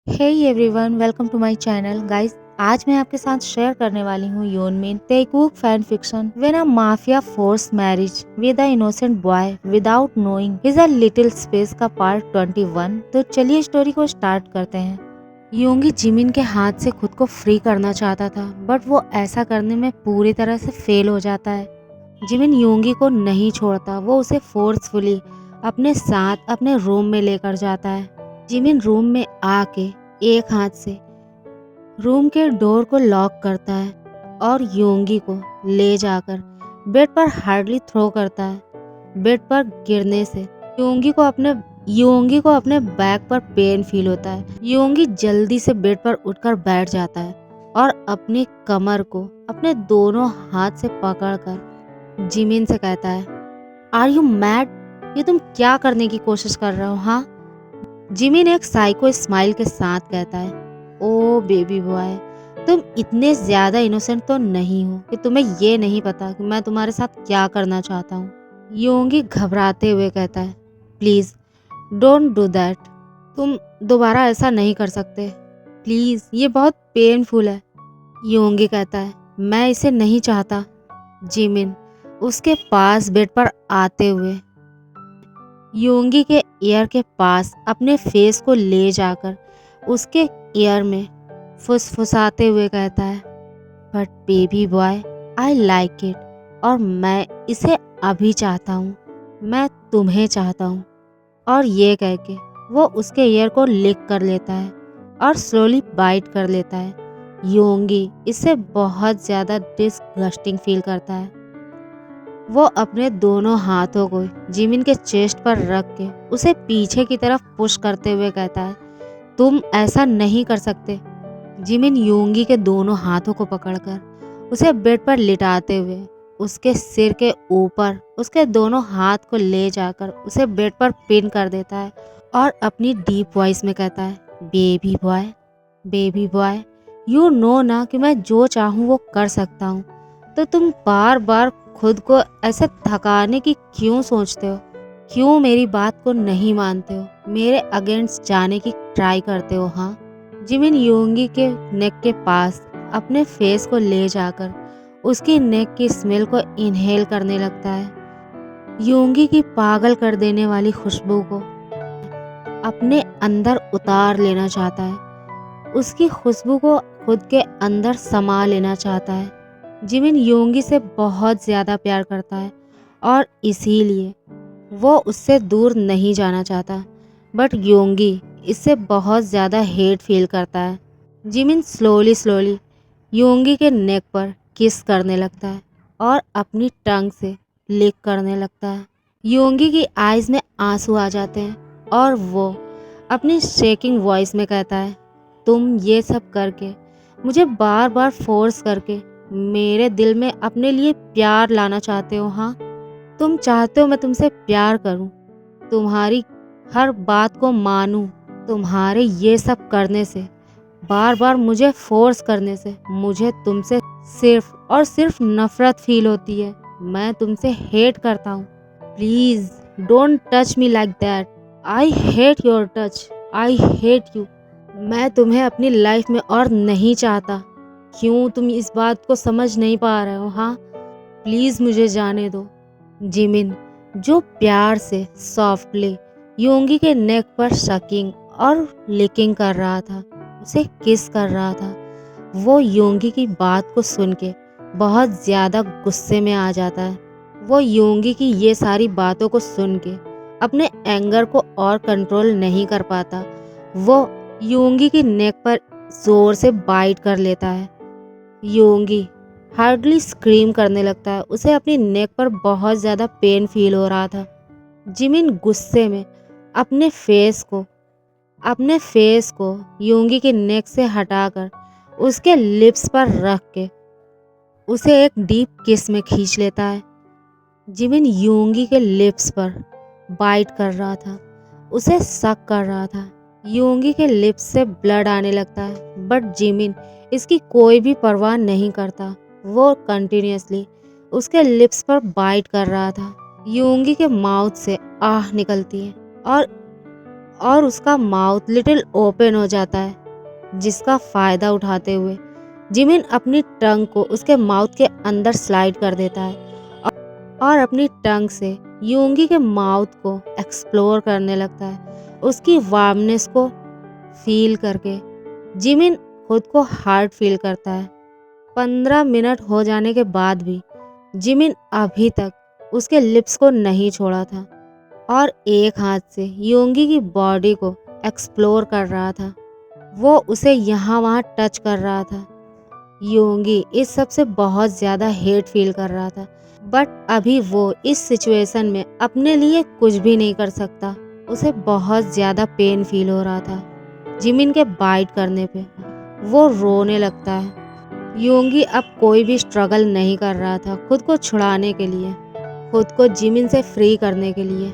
Hey everyone, welcome to my channel guys. आज मैं आपके साथ शेयर करने वाली हूँ Yoonmin Taekook fan fiction when a mafia force marriage with a innocent boy without knowing his a little space का part 21। तो चलिए स्टोरी को स्टार्ट करते हैं। योंगी जिमिन के हाथ से खुद को फ्री करना चाहता था, बट वो ऐसा करने में पूरी तरह से फेल हो जाता है। जिमिन योंगी को नहीं छोड़ता, वो उसे फोर्सफुली अपने साथ अपने रूम में लेकर जाता है। जिमिन रूम में आके एक हाथ से रूम के डोर को लॉक करता है और योंगी को ले जाकर बेड पर हार्डली थ्रो करता है। बेड पर गिरने से योंगी को अपने बैक पर पेन फील होता है। योंगी जल्दी से बेड पर उठकर बैठ जाता है और अपनी कमर को अपने दोनों हाथ से पकड़कर जिमिन से कहता है, आर यू मैड? ये तुम क्या करने की कोशिश कर रहे हो? हाँ। जिमिन एक साइको स्माइल के साथ कहता है, ओ बेबी बॉय, तुम इतने ज्यादा इनोसेंट तो नहीं हो कि तुम्हें ये नहीं पता कि मैं तुम्हारे साथ क्या करना चाहता हूँ। योंगी घबराते हुए कहता है, प्लीज डोंट डू दैट। तुम दोबारा ऐसा नहीं कर सकते, प्लीज, ये बहुत पेनफुल है। योंगी कहता है, मैं इसे नहीं चाहता। जिमिन उसके पास बेड पर आते हुए योंगी के ईयर के पास अपने फेस को ले जाकर उसके ईयर में फुसफुसाते हुए कहता है, but baby boy, I like it, और मैं इसे अभी चाहता हूँ, मैं तुम्हें चाहता हूँ। और ये कह के वो उसके ईयर को लिक कर लेता है और स्लोली बाइट कर लेता है। योंगी इससे बहुत ज़्यादा डिस्गस्टिंग फील करता है। वो अपने दोनों हाथों को जिमिन के चेस्ट पर रख के उसे पीछे की तरफ पुश करते हुए कहता है, तुम ऐसा नहीं कर सकते। जिमिन योंगी के दोनों हाथों को पकड़कर उसे बेड पर लिटाते हुए उसके सिर के ऊपर उसके दोनों हाथ को ले जाकर उसे बेड पर पिन कर देता है और अपनी डीप वॉइस में कहता है, बेबी बॉय, यू नो ना कि मैं जो चाहूँ वो कर सकता हूँ, तो तुम बार बार खुद को ऐसे थकाने की क्यों सोचते हो? क्यों मेरी बात को नहीं मानते हो? मेरे अगेंस्ट जाने की ट्राई करते हो? हाँ। जिमिन योंगी के नेक के पास अपने फेस को ले जाकर उसकी नेक की स्मेल को इनहेल करने लगता है। योंगी की पागल कर देने वाली खुशबू को अपने अंदर उतार लेना चाहता है, उसकी खुशबू को खुद के अंदर समा लेना चाहता है। जिमिन योंगी से बहुत ज़्यादा प्यार करता है और इसीलिए वो उससे दूर नहीं जाना चाहता, बट योंगी इससे बहुत ज़्यादा हेट फील करता है। जिमिन स्लोली योंगी के नेक पर किस करने लगता है और अपनी टंग से लिक करने लगता है। योंगी की आईज में आंसू आ जाते हैं और वो अपनी शेकिंग वॉइस में कहता है, तुम ये सब करके मुझे बार बार फोर्स करके मेरे दिल में अपने लिए प्यार लाना चाहते हो? हाँ, तुम चाहते हो मैं तुमसे प्यार करूं, तुम्हारी हर बात को मानूं। तुम्हारे ये सब करने से, बार बार मुझे फोर्स करने से मुझे तुमसे सिर्फ और सिर्फ नफरत फील होती है। मैं तुमसे हेट करता हूँ। Please don't touch me like that. I hate your touch, I hate you. मैं तुम्हें अपनी लाइफ में और नहीं चाहता। क्यों तुम इस बात को समझ नहीं पा रहे हो? हाँ, प्लीज मुझे जाने दो। जिमिन जो प्यार से सॉफ्टली योंगी के नेक पर शकिंग और लिकिंग कर रहा था, उसे किस कर रहा था, वो योंगी की बात को सुन के बहुत ज़्यादा गुस्से में आ जाता है। वो योंगी की ये सारी बातों को सुन के अपने एंगर को और कंट्रोल नहीं कर पाता। वो योंगी की नेक पर जोर से बाइट कर लेता है। योंगी हार्डली स्क्रीम करने लगता है। उसे अपनी नेक पर बहुत ज़्यादा पेन फील हो रहा था। जिमिन गुस्से में अपने फेस को योंगी के नेक से हटाकर उसके लिप्स पर रख के उसे एक डीप किस में खींच लेता है। जिमिन योंगी के लिप्स पर बाइट कर रहा था, उसे सक कर रहा था। योंगी के लिप्स से ब्लड आने लगता है, बट जिमिन इसकी कोई भी परवाह नहीं करता। वो कंटिन्यूअसली उसके लिप्स पर बाइट कर रहा था। योंगी के माउथ से आह निकलती है और उसका माउथ लिटिल ओपन हो जाता है, जिसका फायदा उठाते हुए जिमिन अपनी टंग को उसके माउथ के अंदर स्लाइड कर देता है और अपनी टंग से योंगी के माउथ को एक्सप्लोर करने लगता है। उसकी वार्मनेस को फील करके जिमिन खुद को हार्ड फील करता है। 15 मिनट हो जाने के बाद भी जिमिन अभी तक उसके लिप्स को नहीं छोड़ा था और एक हाथ से योंगी की बॉडी को एक्सप्लोर कर रहा था। वो उसे यहाँ वहाँ टच कर रहा था। योंगी इस सब से बहुत ज़्यादा हेट फील कर रहा था, बट अभी वो इस सिचुएशन में अपने लिए कुछ भी नहीं कर सकता। उसे बहुत ज़्यादा पेन फील हो रहा था। जिमिन के बाइट करने पे वो रोने लगता है। योंगी अब कोई भी स्ट्रगल नहीं कर रहा था खुद को छुड़ाने के लिए, खुद को जिमिन से फ्री करने के लिए।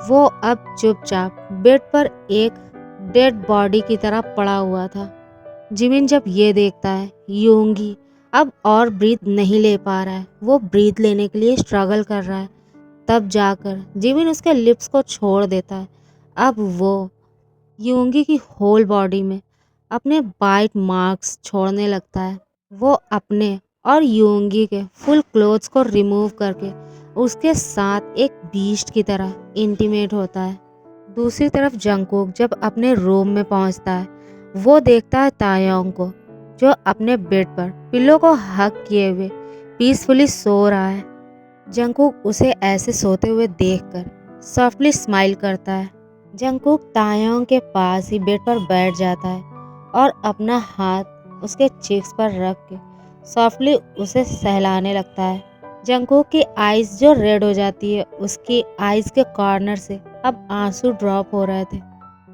वो अब चुपचाप बेड पर एक डेड बॉडी की तरह पड़ा हुआ था। जिमिन जब ये देखता है योंगी अब और ब्रीथ नहीं ले पा रहा है, वो ब्रीथ लेने के लिए स्ट्रगल कर रहा है, तब जाकर जिमिन उसके लिप्स को छोड़ देता है। अब वो योंगी की होल बॉडी में अपने बाइट मार्क्स छोड़ने लगता है। वो अपने और योंगी के फुल क्लोथ्स को रिमूव करके उसके साथ एक बीस्ट की तरह इंटीमेट होता है। दूसरी तरफ जंगकुक जब अपने रूम में पहुंचता है, वो देखता है तायोंग को जो अपने बेड पर पिल्लो को हग किए हुए पीसफुली सो रहा है। जंगकुक उसे ऐसे सोते हुए देखकर सॉफ्टली स्माइल करता है। जंगकुक तायोंग के पास ही बेड पर बैठ जाता है और अपना हाथ उसके चीक्स पर रख के सॉफ्टली उसे सहलाने लगता है। जंगकुक की आईज जो रेड हो जाती है, उसकी आईज के कॉर्नर से अब आंसू ड्रॉप हो रहे थे।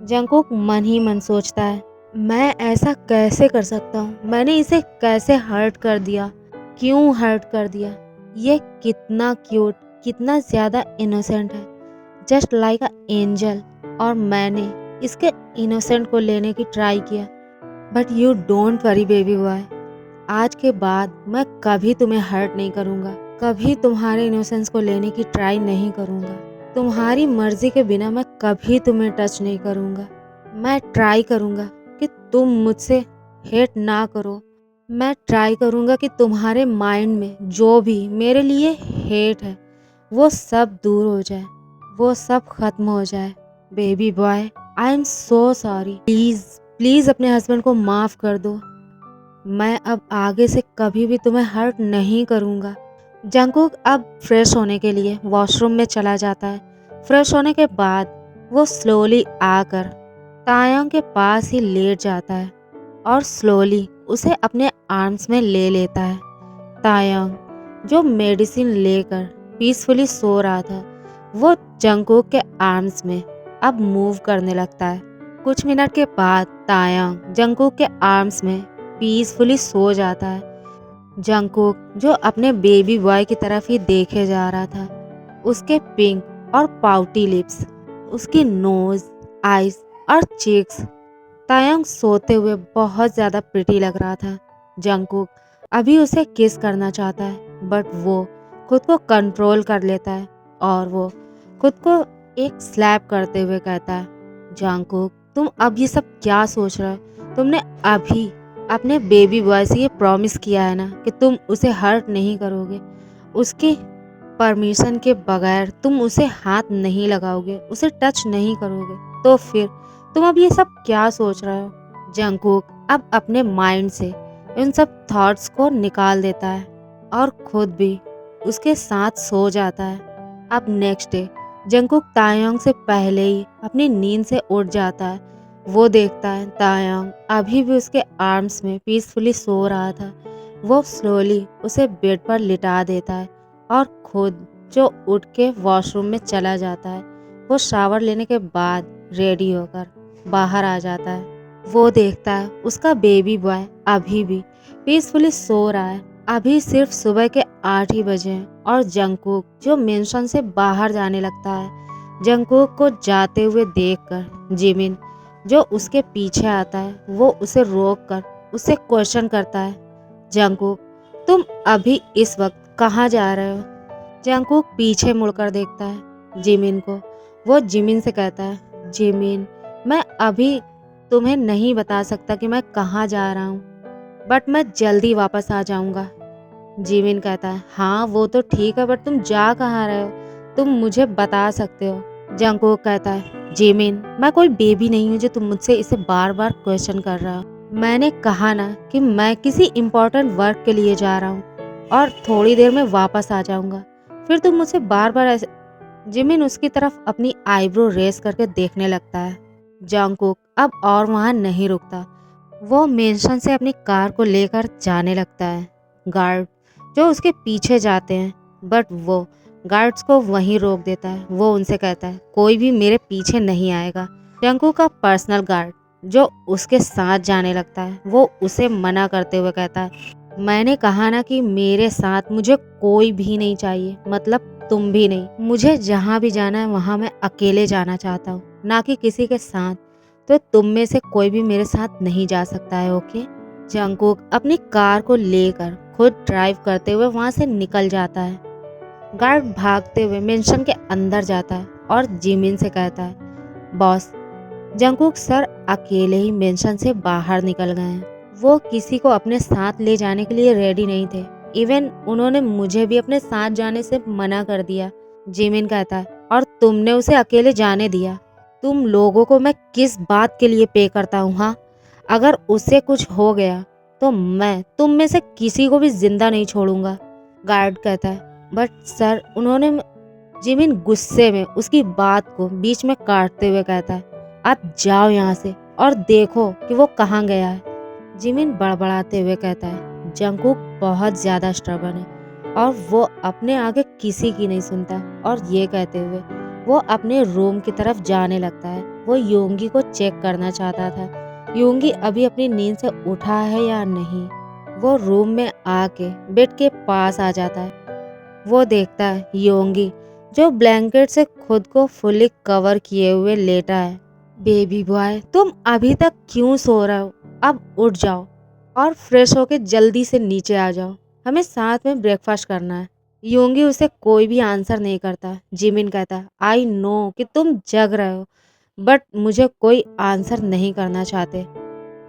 जंगकुक मन ही मन सोचता है, मैं ऐसा कैसे कर सकता हूँ, मैंने इसे कैसे हर्ट कर दिया, क्यों हर्ट कर दिया। ये कितना क्यूट, कितना ज़्यादा इनोसेंट है, जस्ट लाइक अ एंजल, और मैंने इसके इनोसेंट को लेने की ट्राई किया। But you don't worry baby boy, आज के बाद मैं कभी तुम्हें हर्ट नहीं करूँगा, कभी तुम्हारे इनोसेंस को लेने की ट्राई नहीं करूँगा। तुम्हारी मर्जी के बिना मैं कभी तुम्हें टच नहीं करूँगा। मैं ट्राई करूँगा कि तुम मुझसे हेट ना करो। मैं ट्राई करूँगा कि तुम्हारे माइंड में जो भी मेरे लिए हेट है वो सब दूर हो जाए, वो सब खत्म हो जाए। Baby boy, I am so sorry. Please please अपने हस्बैंड को माफ़ कर दो। मैं अब आगे से कभी भी तुम्हें हर्ट नहीं करूँगा। जंगकुक अब फ्रेश होने के लिए वॉशरूम में चला जाता है। फ्रेश होने के बाद वो स्लोली आकर तायोंग के पास ही लेट जाता है और स्लोली उसे अपने आर्म्स में ले लेता है। तायोंग जो मेडिसिन लेकर पीसफुली सो रहा था, वो जंगकुक के आर्म्स में अब मूव करने लगता है। कुछ मिनट के बाद तायोंग जंगकुक के आर्म्स में पीसफुली सो जाता है। जंगकुक जो अपने बेबी बॉय की तरफ ही देखे जा रहा था, उसके पिंक और पाउटी लिप्स, उसकी नोज, आईज और चीक्स तायोंग सोते हुए बहुत ज़्यादा प्रिटी लग रहा था। जंगकुक अभी उसे किस करना चाहता है, बट वो खुद को कंट्रोल कर लेता है और वो खुद को एक स्लैप करते हुए कहता है, जंगकुक तुम अब ये सब क्या सोच रहे हो? तुमने अभी अपने बेबी बॉय से ये प्रॉमिस किया है ना कि तुम उसे हर्ट नहीं करोगे, उसकी परमिशन के बगैर तुम उसे हाथ नहीं लगाओगे, उसे टच नहीं करोगे, तो फिर तुम अब ये सब क्या सोच रहे हो? जंगकुक अब अपने माइंड से इन सब थॉट्स को निकाल देता है और खुद भी उसके साथ सो जाता है। अब नेक्स्ट डे जंगकुक तायोंग से पहले ही अपनी नींद से उठ जाता है। वो देखता है तायोंग अभी भी उसके आर्म्स में पीसफुली सो रहा था। वो स्लोली उसे बेड पर लिटा देता है और खुद जो उठ के वॉशरूम में चला जाता है। वो शावर लेने के बाद रेडी होकर बाहर आ जाता है। वो देखता है उसका बेबी बॉय अभी भी पीसफुली सो रहा है। अभी सिर्फ सुबह के 8 ही बजे हैं और जंगकुक जो मेंशन से बाहर जाने लगता है। जंगकुक को जाते हुए देखकर जिमिन जो उसके पीछे आता है, वो उसे रोककर उससे क्वेश्चन करता है, जंगकुक तुम अभी इस वक्त कहाँ जा रहे हो? जंगकुक पीछे मुड़कर देखता है जिमिन को। वो जिमिन से कहता है, जिमिन मैं अभी तुम्हें नहीं बता सकता कि मैं कहाँ जा रहा हूँ, बट मैं जल्दी वापस आ जाऊँगा। जिमिन कहता है, हाँ वो तो ठीक है, बट तुम जा कहाँ रहे हो? तुम मुझे बता सकते हो। जंगकोक कहता है, जिमिन मैं कोई बेबी नहीं हूँ जो तुम मुझसे इसे बार बार क्वेश्चन कर रहा हो। मैंने कहा ना कि मैं किसी इम्पोर्टेंट वर्क के लिए जा रहा हूँ और थोड़ी देर में वापस आ जाऊँगा। फिर तुम मुझसे बार बार ऐसे। जिमिन उसकी तरफ अपनी आईब्रो रेस करके देखने लगता है। जंगकोक अब और वहाँ नहीं रुकता। वो मेंशन से अपनी कार को लेकर जाने लगता है। गार्ड जो उसके पीछे जाते हैं, बट वो गार्ड्स को वहीं रोक देता है। वो उनसे कहता है, कोई भी मेरे पीछे नहीं आएगा। जंगकोक का पर्सनल गार्ड जो उसके साथ जाने लगता है, वो उसे मना करते हुए कहता है, मैंने कहा ना कि मेरे साथ मुझे कोई भी नहीं चाहिए, मतलब तुम भी नहीं। मुझे जहाँ भी जाना है वहाँ मैं अकेले जाना चाहता हूँ, ना कि किसी के साथ। तो तुम में से कोई भी मेरे साथ नहीं जा सकता है, ओके? जंगकोक अपनी कार को लेकर खुद ड्राइव करते हुए वहां से निकल जाता है। गार्ड भागते हुए मेंशन के अंदर जाता है और जिमिन से कहता है, बॉस, जंगकुक सर अकेले ही मेंशन से बाहर निकल गए हैं। वो किसी को अपने साथ ले जाने के लिए रेडी नहीं थे। इवन उन्होंने मुझे भी अपने साथ जाने से मना कर दिया। जिमिन कहता है, और तुमने उसे अकेले जाने दिया? तुम लोगों को मैं किस बात के लिए पे करता हूँ? हाँ, अगर उसे कुछ हो गया तो मैं तुम में से किसी को भी जिंदा नहीं छोड़ूंगा। गार्ड कहता है, बट सर उन्होंने। जिमिन गुस्से में उसकी बात को बीच में काटते हुए कहता है, आप जाओ यहाँ से और देखो कि वो कहाँ गया है। जिमिन बड़बड़ाते हुए कहता है, जंगकुक बहुत ज्यादा स्टबर्न है और वो अपने आगे किसी की नहीं सुनता। और ये कहते हुए वो अपने रूम की तरफ जाने लगता है। वो योंगी को चेक करना चाहता था, योंगी अभी अपनी नींद से उठा है या नहीं। वो रूम में आके बेड के पास आ जाता है। वो देखता है योंगी जो ब्लैंकेट से खुद को फुली कवर किए हुए लेटा है। बेबी बॉय, तुम अभी तक क्यों सो रहे हो? अब उठ जाओ और फ्रेश होके जल्दी से नीचे आ जाओ, हमें साथ में ब्रेकफास्ट करना है। योंगी उसे कोई भी आंसर नहीं करता। जिमिन कहता है, आई नो कि तुम जग रहे हो, बट मुझे कोई आंसर नहीं करना चाहते।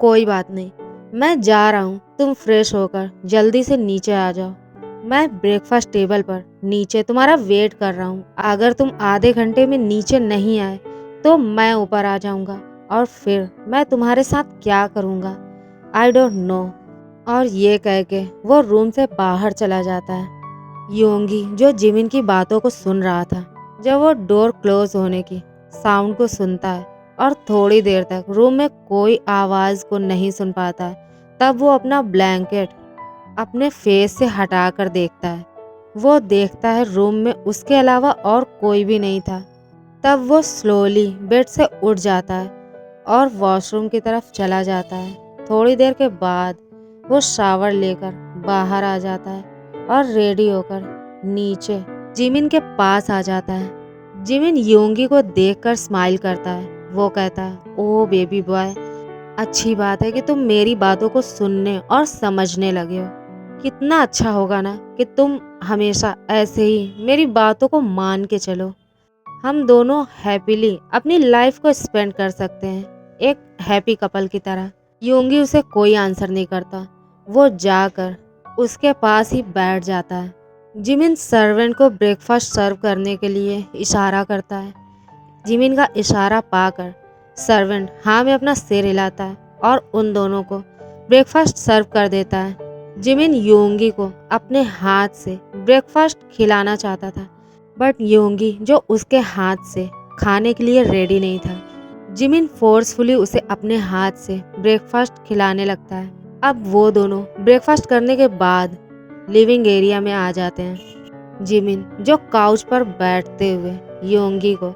कोई बात नहीं, मैं जा रहा हूँ, तुम फ्रेश होकर जल्दी से नीचे आ जाओ। मैं ब्रेकफास्ट टेबल पर नीचे तुम्हारा वेट कर रहा हूँ। अगर तुम आधे घंटे में नीचे नहीं आए तो मैं ऊपर आ जाऊंगा और फिर मैं तुम्हारे साथ क्या करूँगा, आई डोंट नो। और ये कह के वो रूम से बाहर चला जाता है। योंगी जो जिमिन की बातों को सुन रहा था, जब वो डोर क्लोज होने की साउंड को सुनता है और थोड़ी देर तक रूम में कोई आवाज को नहीं सुन पाता है, तब वो अपना ब्लैंकेट अपने फेस से हटाकर देखता है। वो देखता है रूम में उसके अलावा और कोई भी नहीं था। तब वो स्लोली बेड से उठ जाता है और वॉशरूम की तरफ चला जाता है। थोड़ी देर के बाद वो शावर लेकर बाहर आ जाता है और रेडी होकर नीचे जिमिन के पास आ जाता है। जिमिन योंगी को देखकर स्माइल करता है। वो कहता है, ओ बेबी बॉय, अच्छी बात है कि तुम मेरी बातों को सुनने और समझने लगे हो। कितना अच्छा होगा ना कि तुम हमेशा ऐसे ही मेरी बातों को मान के चलो। हम दोनों हैप्पीली अपनी लाइफ को स्पेंड कर सकते हैं, एक हैप्पी कपल की तरह। योंगी उसे कोई आंसर नहीं करता। वो जाकर उसके पास ही बैठ जाता है। जिमिन सर्वेंट को ब्रेकफास्ट सर्व करने के लिए इशारा करता है। जिमिन का इशारा पाकर सर्वेंट हाँ में अपना सिर हिलाता है और उन दोनों को ब्रेकफास्ट सर्व कर देता है। जिमिन योंगी को अपने हाथ से ब्रेकफास्ट खिलाना चाहता था, बट योंगी जो उसके हाथ से खाने के लिए रेडी नहीं था। जिमिन फोर्सफुली उसे अपने हाथ से ब्रेकफास्ट खिलाने लगता है। अब वो दोनों ब्रेकफास्ट करने के बाद लिविंग एरिया में आ जाते हैं। जिमिन जो काउच पर बैठते हुए योंगी को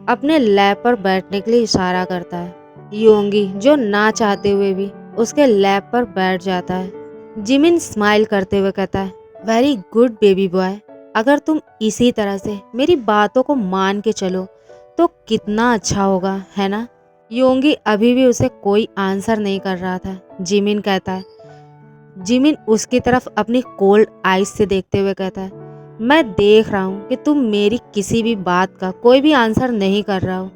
अपने लैप पर बैठने के लिए इशारा करता है। योंगी जो ना चाहते हुए भी उसके लैप पर बैठ जाता है। जिमिन स्माइल करते हुए कहता है, वेरी गुड बेबी बॉय, अगर तुम इसी तरह से मेरी बातों को मान के चलो तो कितना अच्छा होगा, है ना? योंगी अभी भी उसे कोई आंसर नहीं कर रहा था। जिमिन कहता है, जिमिन उसकी तरफ अपनी कोल्ड आइज से देखते हुए कहता है, मैं देख रहा हूँ कि तुम मेरी किसी भी बात का कोई भी आंसर नहीं कर रहा हो।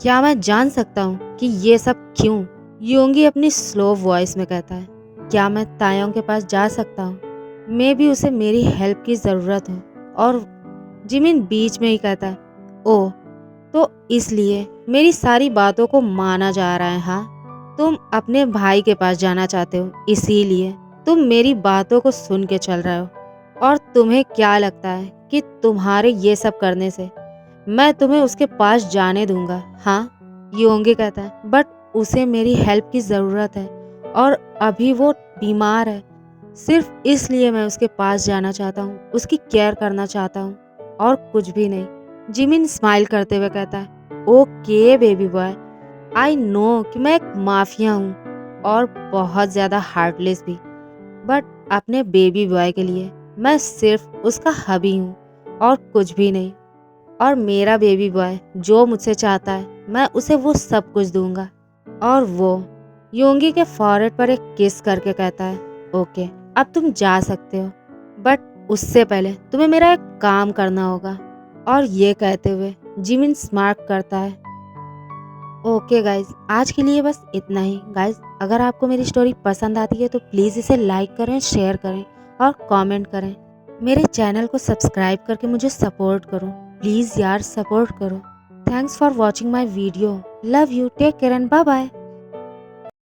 क्या मैं जान सकता हूँ कि ये सब क्यों? योंगी अपनी स्लो वॉइस में कहता है। क्या मैं तायोंग के पास जा सकता हूँ? मे भी उसे मेरी हेल्प की ज़रूरत हो। और जिमिन बीच में ही कहता है, ओह, तो इसलिए मेरी सारी बातों को माना जा रहा है। हाँ, तुम अपने भाई के पास जाना चाहते हो, इसीलिए तुम मेरी बातों को सुन के चल रहे हो। और तुम्हें क्या लगता है कि तुम्हारे ये सब करने से मैं तुम्हें उसके पास जाने दूंगा? हाँ, योंगी कहता है, बट उसे मेरी हेल्प की ज़रूरत है और अभी वो बीमार है। सिर्फ इसलिए मैं उसके पास जाना चाहता हूँ, उसकी केयर करना चाहता हूँ और कुछ भी नहीं। जिमिन स्माइल करते हुए कहता है, okay baby boy, I know कि मैं एक माफिया हूँ और बहुत ज़्यादा हार्टलेस भी, बट अपने बेबी बॉय के लिए मैं सिर्फ उसका हबी हूँ और कुछ भी नहीं। और मेरा बेबी बॉय जो मुझसे चाहता है मैं उसे वो सब कुछ दूंगा। और वो योंगी के फॉरहेड पर एक किस करके कहता है, ओके, अब तुम जा सकते हो, बट उससे पहले तुम्हें मेरा एक काम करना होगा। और ये कहते हुए जिमिन स्मार्ट करता है। ओके गाइज, आज के लिए बस इतना ही। गाइज, अगर आपको मेरी स्टोरी पसंद आती है तो प्लीज़ इसे लाइक करें, शेयर करें और कमेंट करें। मेरे चैनल को सब्सक्राइब करके मुझे सपोर्ट करो। प्लीज़ यार, सपोर्ट करो। Thanks for watching my video. Love you, take care and bye bye.